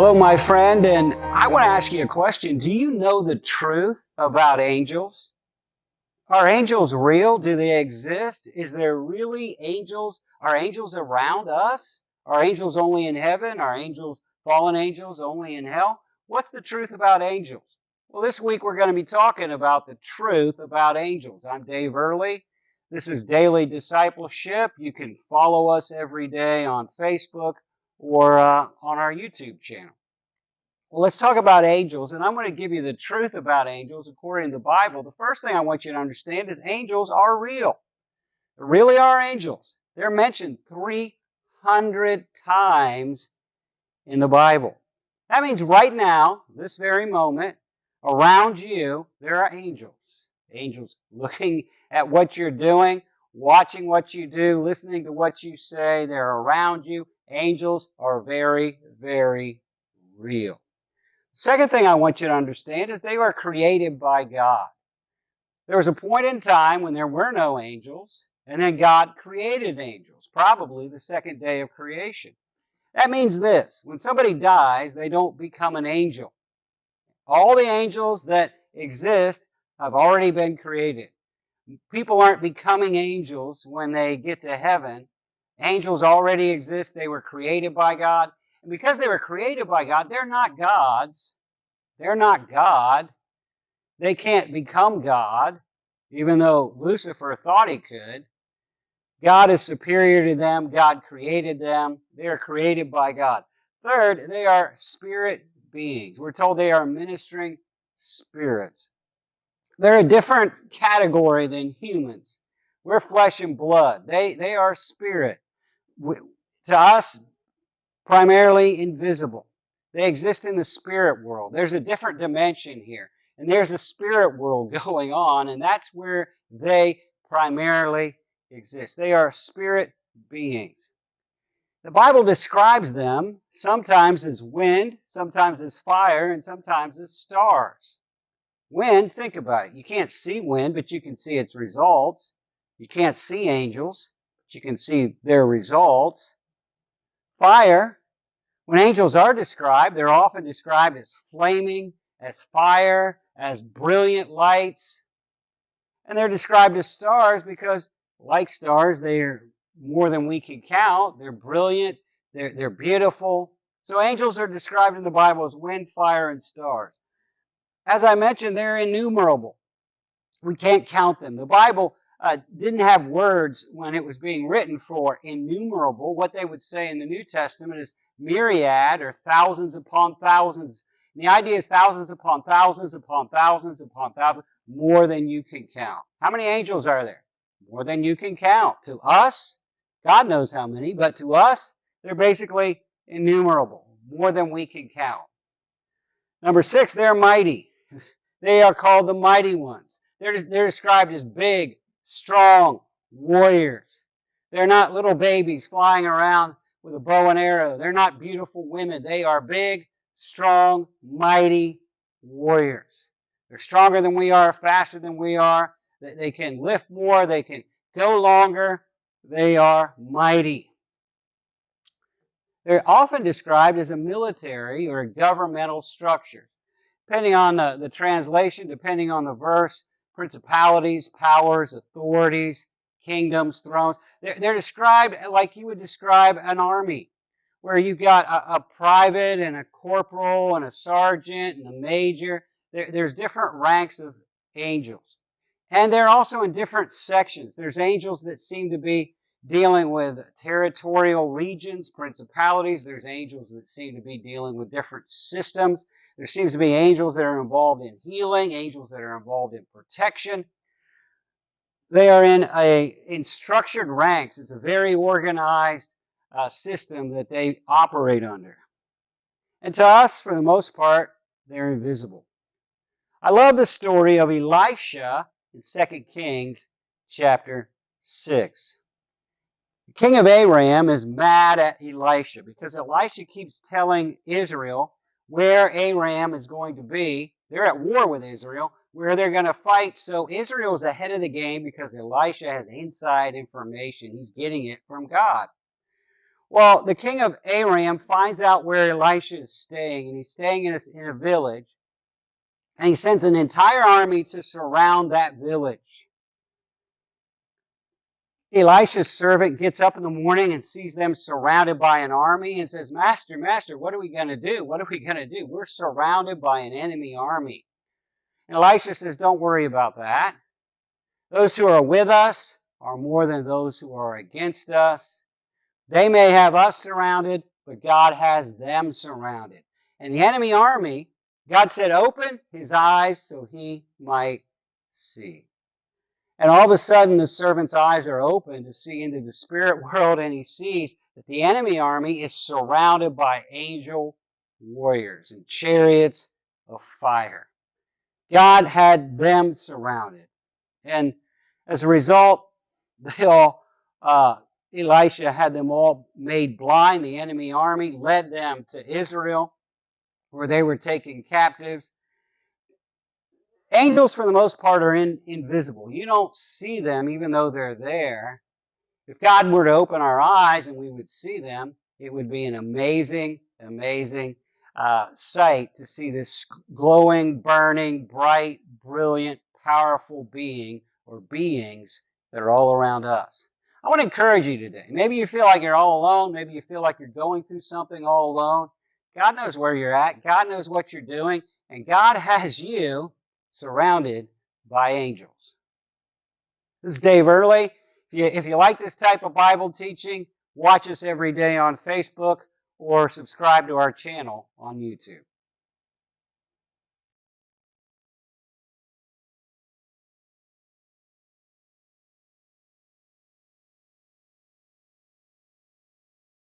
Hello, my friend, and I want to ask you a question. Do you know the truth about angels? Are angels real? Do they exist? Is there really angels? Are angels around us? Are angels only in heaven? Are angels, fallen angels, only in hell? What's the truth about angels? Well, this week we're going to be talking about the truth about angels. I'm Dave Early. This is Daily Discipleship. You can follow us every day on Facebook or on our YouTube channel. Well, let's talk about angels, and I'm going to give you the truth about angels according to the Bible. The first thing I want you to understand is angels are real. There really are angels. They're mentioned 300 times in the Bible. That means right now, this very moment, around you, there are angels. Angels looking at what you're doing, watching what you do, listening to what you say. They're around you. Angels are very, very real. Second thing I want you to understand is they were created by God. There was a point in time when there were no angels, and then God created angels, probably the second day of creation. That means this: when somebody dies, they don't become an angel. All the angels that exist have already been created. People aren't becoming angels when they get to heaven. Angels already exist. They were created by God. And because they were created by God, they're not gods. They're not God. They can't become God, even though Lucifer thought he could. God is superior to them. God created them. They are created by God. Third, they are spirit beings. We're told they are ministering spirits. They're a different category than humans. We're flesh and blood. They are spirit. To us, primarily invisible. They exist in the spirit world. There's a different dimension here. And there's a spirit world going on, and that's where they primarily exist. They are spirit beings. The Bible describes them sometimes as wind, sometimes as fire, and sometimes as stars. Wind, think about it. You can't see wind, but you can see its results. You can't see angels, but you can see their results. Fire, when angels are described, they're often described as flaming, as fire, as brilliant lights. And they're described as stars because, like stars, they are more than we can count. They're brilliant. They're beautiful. So angels are described in the Bible as wind, fire, and stars. As I mentioned, they're innumerable. We can't count them. The Bible didn't have words when it was being written for innumerable. What they would say in the New Testament is myriad, or thousands upon thousands. And the idea is thousands upon thousands upon thousands upon thousands, more than you can count. How many angels are there? More than you can count. To us, God knows how many, but to us, they're basically innumerable, more than we can count. Number 6, they're mighty. They are called the mighty ones. They're described as big, strong warriors. They're not little babies flying around with a bow and arrow. They're not beautiful women. They are big, strong, mighty warriors. They're stronger than we are, faster than we are. They can lift more. They can go longer. They are mighty. They're often described as a military or a governmental structure. Depending on the translation, depending on the verse, principalities, powers, authorities, kingdoms, thrones. They're described like you would describe an army, where you've got a private and a corporal and a sergeant and a major. There's different ranks of angels. And they're also in different sections. There's angels that seem to be dealing with territorial regions, principalities. There's angels that seem to be dealing with different systems. There seems to be angels that are involved in healing, angels that are involved in protection. They are in structured ranks. It's a very organized system that they operate under. And to us, for the most part, they're invisible. I love the story of Elisha in 2 Kings chapter 6. The king of Aram is mad at Elisha because Elisha keeps telling Israel where Aram is going to be. They're at war with Israel, where they're going to fight. So Israel is ahead of the game because Elisha has inside information. He's getting it from God. Well, the king of Aram finds out where Elisha is staying, and he's staying in a village, and he sends an entire army to surround that village. Elisha's servant gets up in the morning and sees them surrounded by an army and says, Master, what are we going to do? What are we going to do? We're surrounded by an enemy army. And Elisha says, don't worry about that. Those who are with us are more than those who are against us. They may have us surrounded, but God has them surrounded. And the enemy army, God said, open his eyes so he might see. And all of a sudden, the servant's eyes are open to see into the spirit world, and he sees that the enemy army is surrounded by angel warriors and chariots of fire. God had them surrounded. And as a result, Elisha had them all made blind. The enemy army led them to Israel, where they were taken captives. Angels, for the most part, are invisible. You don't see them, even though they're there. If God were to open our eyes and we would see them, it would be an amazing sight to see this glowing, burning, bright, brilliant, powerful being or beings that are all around us. I want to encourage you today. Maybe you feel like you're all alone. Maybe you feel like you're going through something all alone. God knows where you're at. God knows what you're doing. And God has you surrounded by angels. This is Dave Early. If you like this type of Bible teaching, watch us every day on Facebook or subscribe to our channel on YouTube.